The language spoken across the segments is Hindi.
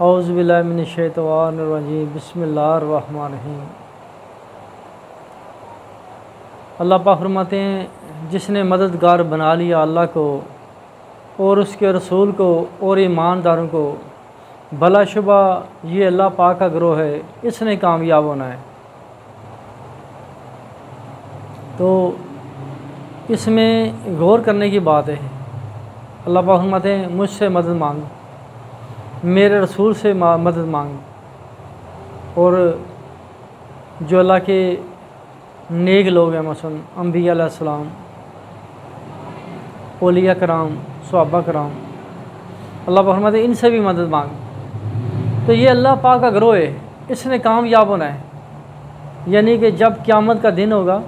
औज़ु बिल्लाहि मिनश्शैतानिर्रजीम बिस्मिल्लाहिर्रहमानिर्रहीम। अल्लाह पाक फरमाते हैं, जिसने मददगार बना लिया अल्लाह को और उसके रसूल को और ईमानदारों को, भला शुबा ये अल्लाह पाक का गिरोह है, इसने कामयाब होना है। तो इसमें गौर करने की बात है। अल्लाह पाक फरमाते हैं, मुझसे मदद मांग, मेरे रसूल से मदद मांग, और जो अल्लाह के नेक लोग हैं, मसलन अम्बिया अलैहिस्सलाम, औलिया कराम, सहाबा कराम, अल्लाह पाक फरमाते हैं इनसे भी मदद मांग। तो ये अल्लाह पाक का गिरोह है, इसने कामयाब होना है। यानी कि जब क़यामत का दिन होगा,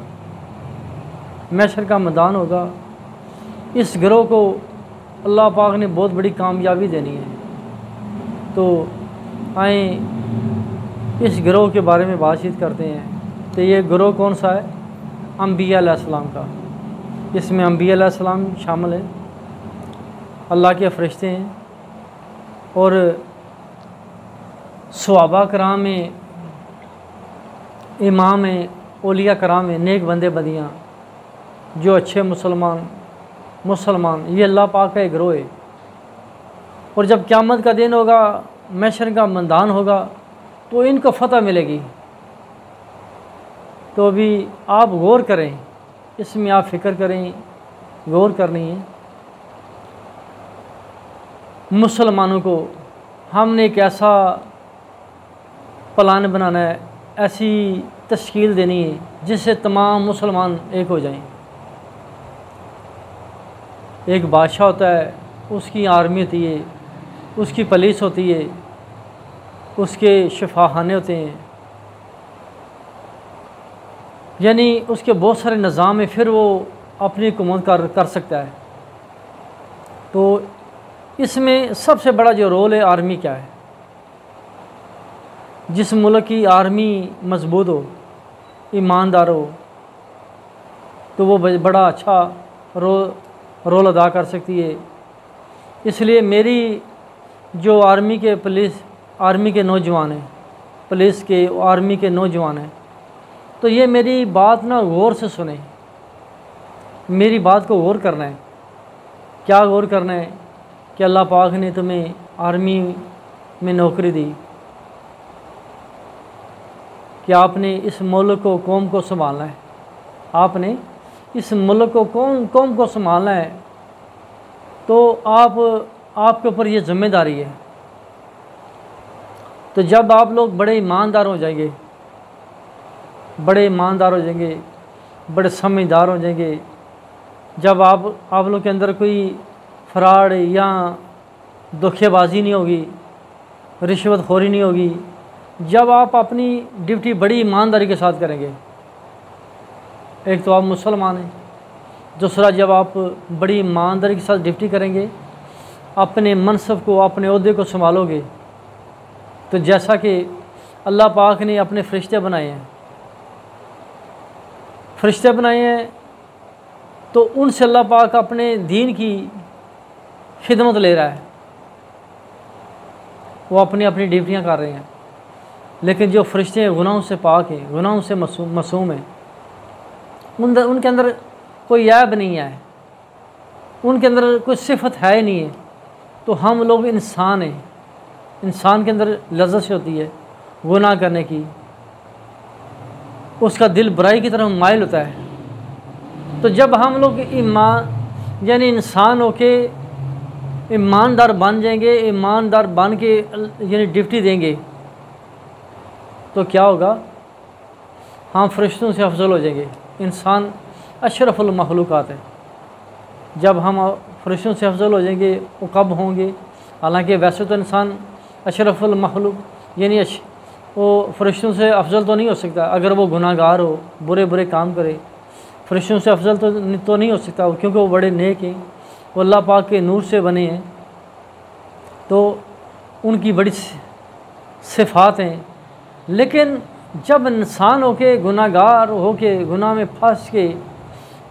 महशर का मैदान होगा, इस गिरोह को अल्लाह पाक ने बहुत बड़ी कामयाबी देनी है। तो आए इस गिरोह के बारे में बातचीत करते हैं। तो ये गिरोह कौन सा है? अम्बिया अलैहिस्सलाम का। इसमें अम्बिया अलैहिस्सलाम शामिल है, अल्लाह के फरिश्ते हैं, और सहाबा कराम में इमाम हैं, औलिया कराम हैं, नेक बंदे बदियाँ जो अच्छे मुसलमान, ये अल्लाह पाक का एक गिरोह है। और जब क़यामत का दिन होगा, महशर का मैदान होगा, तो इनको फ़तह मिलेगी। तो अभी आप गौर करें, इसमें आप फ़िक्र करें, गौर करनी है। मुसलमानों को हमने एक ऐसा प्लान बनाना है, ऐसी तश्कील देनी है जिससे तमाम मुसलमान एक हो जाएं। एक बादशाह होता है, उसकी आर्मी होती है, उसकी पुलिस होती है, उसके शिफाखाने होते हैं, यानी उसके बहुत सारे निज़ाम है, फिर वो अपनी हुकूमत कर सकता है। तो इसमें सबसे बड़ा जो रोल है आर्मी क्या है? जिस मुल्क की आर्मी मजबूत हो, ईमानदार हो, तो वो बड़ा अच्छा रोल अदा कर सकती है। इसलिए मेरी जो आर्मी के नौजवान हैं, पुलिस के, आर्मी के नौजवान हैं, तो ये मेरी बात ना गौर से सुने। मेरी बात को गौर करना है। क्या गौर करना है? कि अल्लाह पाक ने तुम्हें आर्मी में नौकरी दी कि आपने इस मुल्क को, कौम को संभालना है। आपने इस मुल्क को, कौम को संभालना है। तो आपके ऊपर ये ज़िम्मेदारी है। तो जब आप लोग बड़े ईमानदार हो जाएंगे, बड़े समझदार हो जाएंगे, जब आप लोग के अंदर कोई फ्रॉड या धोखेबाजी नहीं होगी, रिश्वतखोरी नहीं होगी, जब आप अपनी ड्यूटी बड़ी ईमानदारी के साथ करेंगे, एक तो आप मुसलमान हैं, दूसरा जब आप बड़ी ईमानदारी के साथ ड्यूटी करेंगे, अपने मनसब को, अपने ओहदे को संभालोगे, तो जैसा कि अल्लाह पाक ने अपने फरिश्ते बनाए हैं, तो उनसे अल्लाह पाक अपने दीन की खिदमत ले रहा है। वो अपनी ड्यूटियाँ कर रहे हैं। लेकिन जो फरिश्ते हैं गुनाहों से पाक हैं, गुनाहों से मासूम हैं, उनके अंदर कोई ऐब नहीं है, उनके अंदर कोई सिफत है नहीं है। तो हम लोग इंसान हैं, इंसान के अंदर लज़्ज़त होती है गुनाह करने की, उसका दिल बुराई की तरफ माइल होता है। तो जब हम लोग यानी इंसान होके ईमानदार बन जाएंगे, ईमानदार बन के यानी ड्यूटी देंगे, तो क्या होगा? हम फरिश्तों से अफजल हो जाएंगे। इंसान अशरफुल मखलूक़ात है। जब हम फरिश्तों से अफजल हो जाएंगे, वो कब होंगे? हालांकि वैसे तो इंसान अशरफुल मखलूक यानी वो फरिश्तों से अफजल तो नहीं हो सकता। अगर वो गुनाहगार हो, बुरे काम करे, फरिश्तों से अफजल तो नहीं हो सकता, क्योंकि वो बड़े नेक हैं, वो अल्लाह पाक के नूर से बने हैं, तो उनकी बड़ी सिफ़ात हैं। लेकिन जब इंसान होके, गुनाहगार होके, गुनाह में फंस के,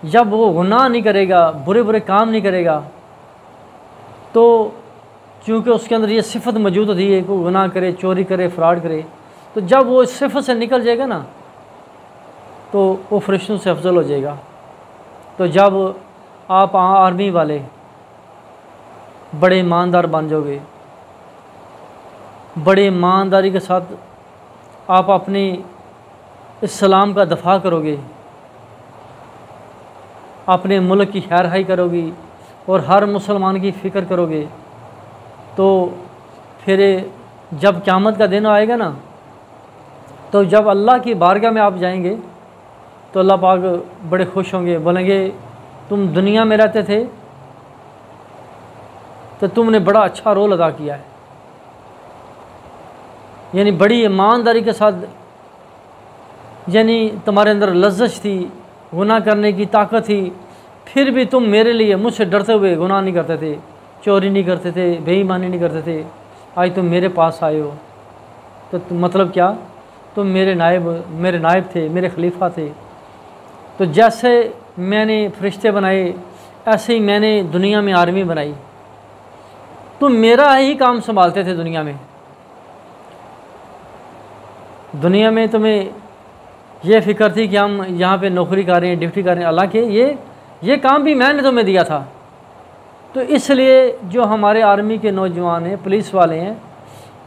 जब वो गुनाह नहीं करेगा, बुरे काम नहीं करेगा, तो चूँकि उसके अंदर ये सिफत मौजूद होती है कि गुनाह करे, चोरी करे, फ्रॉड करे, तो जब वो इस सिफत से निकल जाएगा ना तो वो फरिश्तों से अफजल हो जाएगा। तो जब आप आर्मी वाले बड़े ईमानदार बन जाओगे, बड़े ईमानदारी के साथ आप अपनी इस्लाम का दफा करोगे, अपने मुल्क की खैर खाई करोगी और हर मुसलमान की फ़िक्र करोगे, तो फिर जब क़यामत का दिन आएगा ना, तो जब अल्लाह की बारगाह में आप जाएंगे तो अल्लाह पाक बड़े खुश होंगे, बोलेंगे तुम दुनिया में रहते थे तो तुमने बड़ा अच्छा रोल अदा किया है, यानी बड़ी ईमानदारी के साथ, यानी तुम्हारे अंदर लज्जत थी, गुनाह करने की ताकत थी, फिर भी तुम मेरे लिए मुझसे डरते हुए गुनाह नहीं करते थे, चोरी नहीं करते थे, बेईमानी नहीं करते थे। आज तुम मेरे पास आए हो तो मतलब क्या, तुम मेरे नायब थे, मेरे खलीफा थे। तो जैसे मैंने फरिश्ते बनाए ऐसे ही मैंने दुनिया में आर्मी बनाई। तुम मेरा ही काम संभालते थे दुनिया में तुम्हें यह फ़िक्र थी कि हम यहाँ पे नौकरी कर रहे हैं, ड्यूटी कर रहे हैं, हालांकि ये काम भी मैंने तुम्हें दिया था। तो इसलिए जो हमारे आर्मी के नौजवान हैं, पुलिस वाले हैं,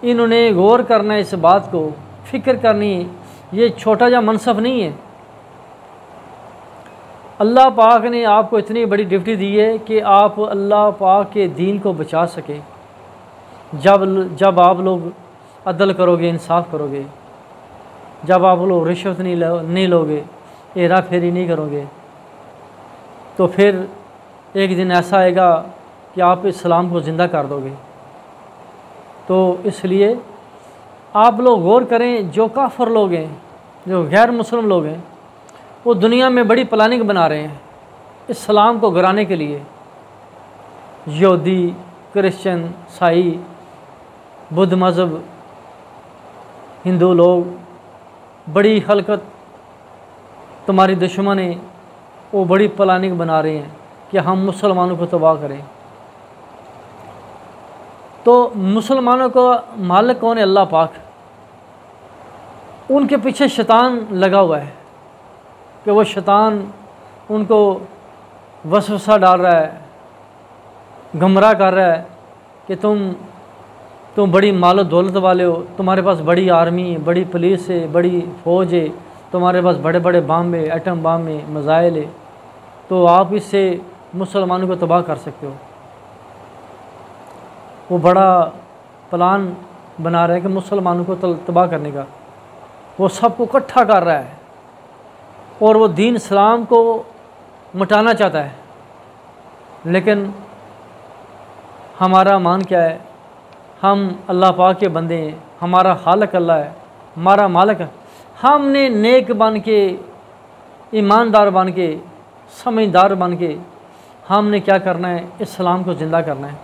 इन्होंने गौर करना है, इस बात को फ़िक्र करनी है, ये छोटा जा मनसब नहीं है। अल्लाह पाक ने आपको इतनी बड़ी ड्यूटी दी है कि आप अल्लाह पाक के दीन को बचा सके। जब आप लोग अदल करोगे, इंसाफ करोगे, जब आप लोग रिश्वत नहीं लोगे, हेरा फेरी नहीं करोगे, तो फिर एक दिन ऐसा आएगा कि आप इस्लाम को ज़िंदा कर दोगे। तो इसलिए आप लोग गौर करें, जो काफिर लोग हैं, जो गैर मुस्लिम लोग हैं, वो दुनिया में बड़ी प्लानिंग बना रहे हैं इस्लाम को गिराने के लिए। यहूदी, क्रिश्चियन, ईसाई, बुद्ध मज़हब, हिंदू लोग, बड़ी हलकत तुम्हारी दुश्मन है, वो बड़ी प्लानिंग बना रहे हैं कि हम मुसलमानों को तबाह करें। तो मुसलमानों का मालिक कौन है? अल्लाह पाक। उनके पीछे शैतान लगा हुआ है कि वो शैतान उनको वसवसा डाल रहा है, गुमराह कर रहा है कि तुम बड़ी मालो दौलत वाले हो, तुम्हारे पास बड़ी आर्मी है, बड़ी पुलिस है, बड़ी फ़ौज है, तुम्हारे पास बड़े बड़े बम है, एटम बम है, मिसाइल है, तो आप इससे मुसलमानों को तबाह कर सकते हो। वो बड़ा प्लान बना रहा है कि मुसलमानों को तबाह करने का, वो सबको इकट्ठा कर रहा है और वो दीन इस्लाम को मिटाना चाहता है। लेकिन हमारा मान क्या है? हम अल्लाह पाक के बंदे हैं, हमारा खालिक अल्लाह है, हमारा मालिक है। हमने नेक बन के, ईमानदार बन के, समझदार बन के हमने क्या करना है? इस्लाम को ज़िंदा करना है।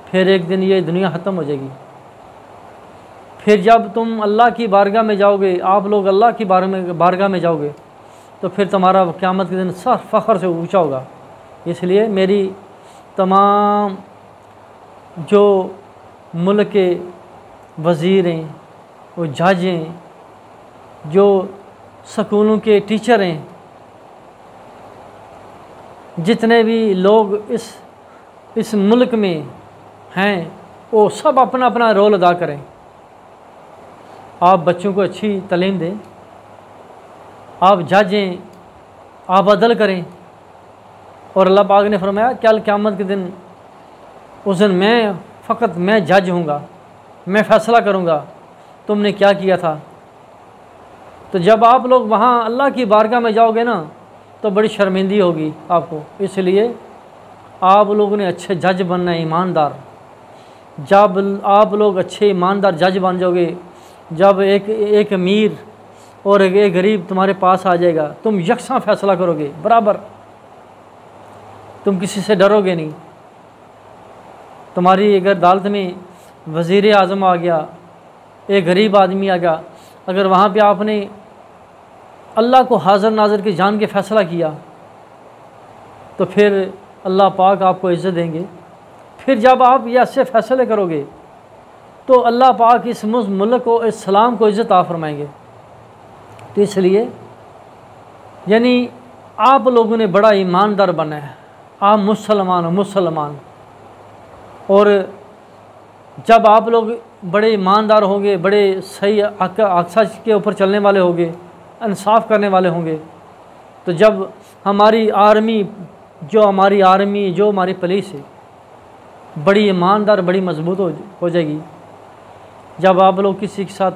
फिर एक दिन ये दुनिया ख़त्म हो जाएगी। फिर जब तुम अल्लाह की बारगाह में जाओगे, आप लोग अल्लाह की बारगाह में जाओगे, तो फिर तुम्हारा क़यामत के दिन सर फ़ख्र से ऊँचा होगा। इसलिए मेरी तमाम जो मुल्क के वज़ीर हैं, वो जज हैं, जो स्कूलों के टीचर हैं, जितने भी लोग इस मुल्क में हैं, वो सब अपना अपना रोल अदा करें। आप बच्चों को अच्छी तालीम दें, आप जज हैं, आप अदल करें। और अल्लाह पाक ने फरमाया कल क़यामत के दिन, उस दिन मैं जज हूँगा, मैं फ़ैसला करूँगा तुमने क्या किया था। तो जब आप लोग वहाँ अल्लाह की बारगाह में जाओगे ना, तो बड़ी शर्मिंदी होगी आपको। इसलिए आप लोगों ने अच्छे जज बनना है, ईमानदार। जब आप लोग अच्छे ईमानदार जज बन जाओगे, जब एक अमीर और एक गरीब तुम्हारे पास आ जाएगा, तुम यकसा फ़ैसला करोगे, बराबर, तुम किसी से डरोगे नहीं। तुम्हारी अगर अदालत में वज़ीर आज़म आ गया, एक गरीब आदमी आ गया, अगर वहाँ पे आपने अल्लाह को हाज़िर नाज़िर की जान के फ़ैसला किया, तो फिर अल्लाह पाक आपको इज़्ज़त देंगे। फिर जब आप ये ऐसे फ़ैसले करोगे तो अल्लाह पाक इस मुल्क को, इस्लाम को इज़्ज़त आ फरमाएंगे। तो इसलिए यानी आप लोगों ने बड़ा ईमानदार बना है, आप मुसलमान हो, मुसलमान। और जब आप लोग बड़े ईमानदार होंगे, बड़े सही अक़सा के ऊपर चलने वाले होंगे, इंसाफ करने वाले होंगे, तो जब हमारी आर्मी जो हमारी पुलिस है बड़ी ईमानदार, बड़ी मजबूत हो जाएगी। जब आप लोग किसी के साथ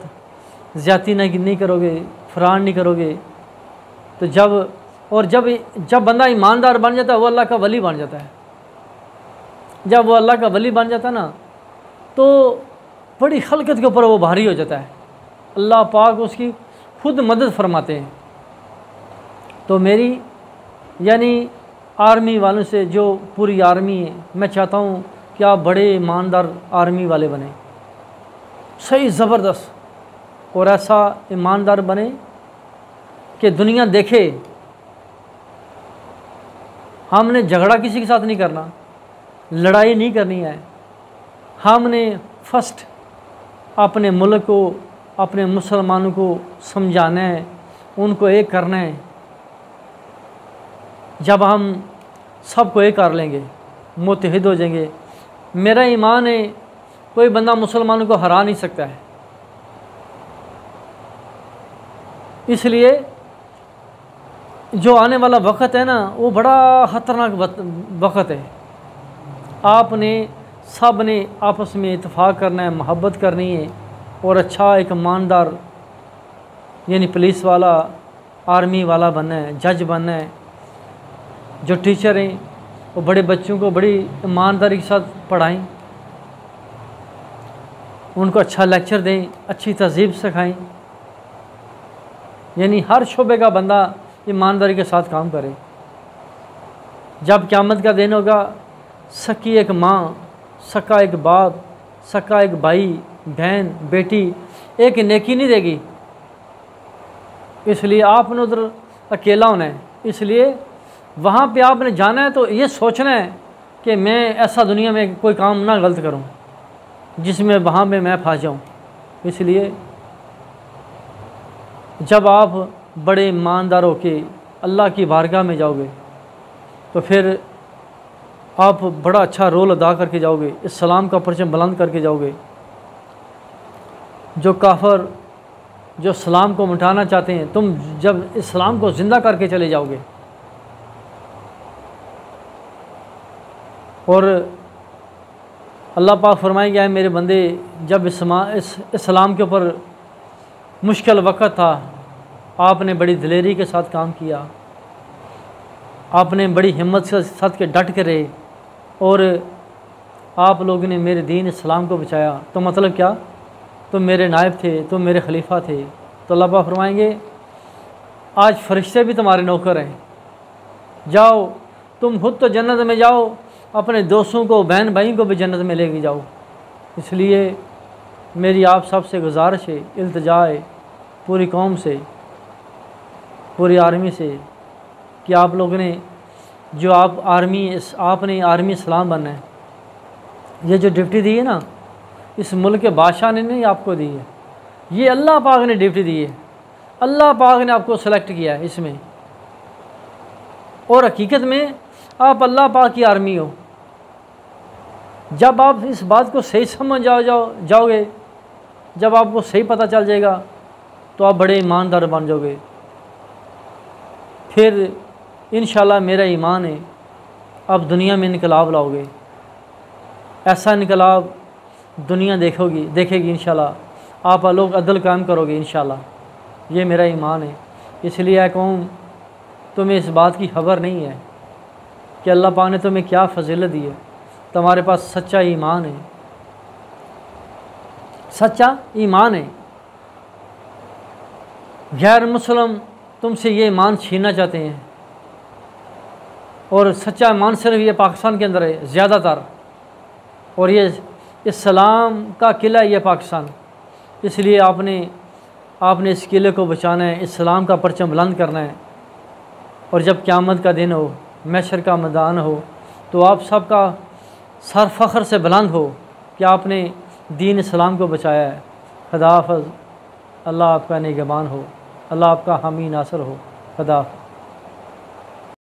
ज़्यादती नहीं करोगे, फ़राड नहीं करोगे, तो जब बंदा ईमानदार बन जाता है वो अल्लाह का वली बन जाता है। जब वो अल्लाह का वली बन जाता है ना, तो बड़ी खलकत के ऊपर वो भारी हो जाता है, अल्लाह पाक उसकी खुद मदद फरमाते हैं। तो मेरी यानी आर्मी वालों से, जो पूरी आर्मी है, मैं चाहता हूँ कि आप बड़े ईमानदार आर्मी वाले बने, सही ज़बरदस्त और ऐसा ईमानदार बने कि दुनिया देखे। हमने झगड़ा किसी के साथ नहीं करना, लड़ाई नहीं करनी है। हमने फर्स्ट अपने मुल्क को, अपने मुसलमानों को समझाना है, उनको एक करना है। जब हम सबको एक कर लेंगे, मुत्तहिद हो जाएंगे, मेरा ईमान है कोई बंदा मुसलमानों को हरा नहीं सकता है। इसलिए जो आने वाला वक्त है ना, वो बड़ा ख़तरनाक वक्त है। आपने सब ने आपस में इत्तेफाक करना है, मोहब्बत करनी है और अच्छा एक ईमानदार यानी पुलिस वाला, आर्मी वाला बनना है, जज बनना है। जो टीचर हैं वो बड़े बच्चों को बड़ी ईमानदारी के साथ पढ़ाएं, उनको अच्छा लेक्चर दें, अच्छी तहज़ीब सिखाएं। यानी हर शोबे का बंदा ईमानदारी के साथ काम करे। जब क़यामत का दिन होगा, सकी एक माँ, सका एक बाप, सका एक भाई, बहन, बेटी एक नेकी नहीं देगी। इसलिए आपने उधर अकेला होना है। इसलिए वहाँ पे आपने जाना है तो ये सोचना है कि मैं ऐसा दुनिया में कोई काम ना गलत करूँ जिसमें वहाँ पे मैं फंस जाऊँ। इसलिए जब आप बड़े ईमानदार होके अल्लाह की बारगाह में जाओगे तो फिर आप बड़ा अच्छा रोल अदा करके जाओगे, इस्लाम का परचम बुलंद करके जाओगे। जो काफिर जो इस्लाम को मिटाना चाहते हैं, तुम जब इस्लाम को ज़िंदा करके चले जाओगे। और अल्लाह पाक फरमाएंगे, है मेरे बंदे, जब इस्लाम के ऊपर मुश्किल वक़्त था, आपने बड़ी दिलेरी के साथ काम किया, आपने बड़ी हिम्मत के साथ के डट के रहे और आप लोगों ने मेरे दीन इस्लाम को बचाया। तो मतलब क्या, तुम मेरे नायब थे, तुम मेरे खलीफा थे। तो अल्लाह पाक फरमाएंगे, आज फरिश्ते भी तुम्हारे नौकर हैं, जाओ तुम खुद तो जन्नत में जाओ, अपने दोस्तों को, बहन भाई को भी जन्नत में लेके जाओ। इसलिए मेरी आप सब से गुजारिश है, इल्तिजा है पूरी कौम से, पूरी आर्मी से, कि आप लोगों ने जो आपने आर्मी इस्लाम बनना है। ये जो ड्यूटी दी है ना, इस मुल्क के बादशाह ने नहीं आपको दी है, ये अल्लाह पाक ने ड्यूटी दी है। अल्लाह पाक ने आपको सेलेक्ट किया है इसमें, और हकीकत में आप अल्लाह पाक की आर्मी हो। जब आप इस बात को सही समझ जाओगे, जब आपको सही पता चल जाएगा, तो आप बड़े ईमानदार बन जाओगे। फिर इंशाल्लाह मेरा ईमान है, अब दुनिया में इनकलाब लाओगे, ऐसा इनकलाब दुनिया देखेगी इंशाल्लाह। आप लोग अदल कायम करोगे इंशाल्लाह, ये मेरा ईमान है। इसलिए कौम, तुम्हें इस बात की खबर नहीं है कि अल्लाह पाक ने तुम्हें क्या फजीलत दी है। तुम्हारे पास सच्चा ईमान है, सच्चा ईमान है। गैर मुस्लिम तुमसे ये ईमान छीनना चाहते हैं, और सच्चा ईमान सिर्फ ये पाकिस्तान के अंदर है ज़्यादातर, और ये इस्लाम का किला है ये पाकिस्तान। इसलिए आपने इस किले को बचाना है, इस्लाम का परचम बुलंद करना है। और जब क़यामत का दिन हो, महशर का मैदान हो, तो आप सबका सर फ़ख्र से बुलंद हो कि आपने दीन इस्लाम को बचाया है। खुदा हाफ़िज़। अल्लाह आपका निगहबान हो, अल्लाह आपका हामी नासर हो। खुदा हाफ़िज़।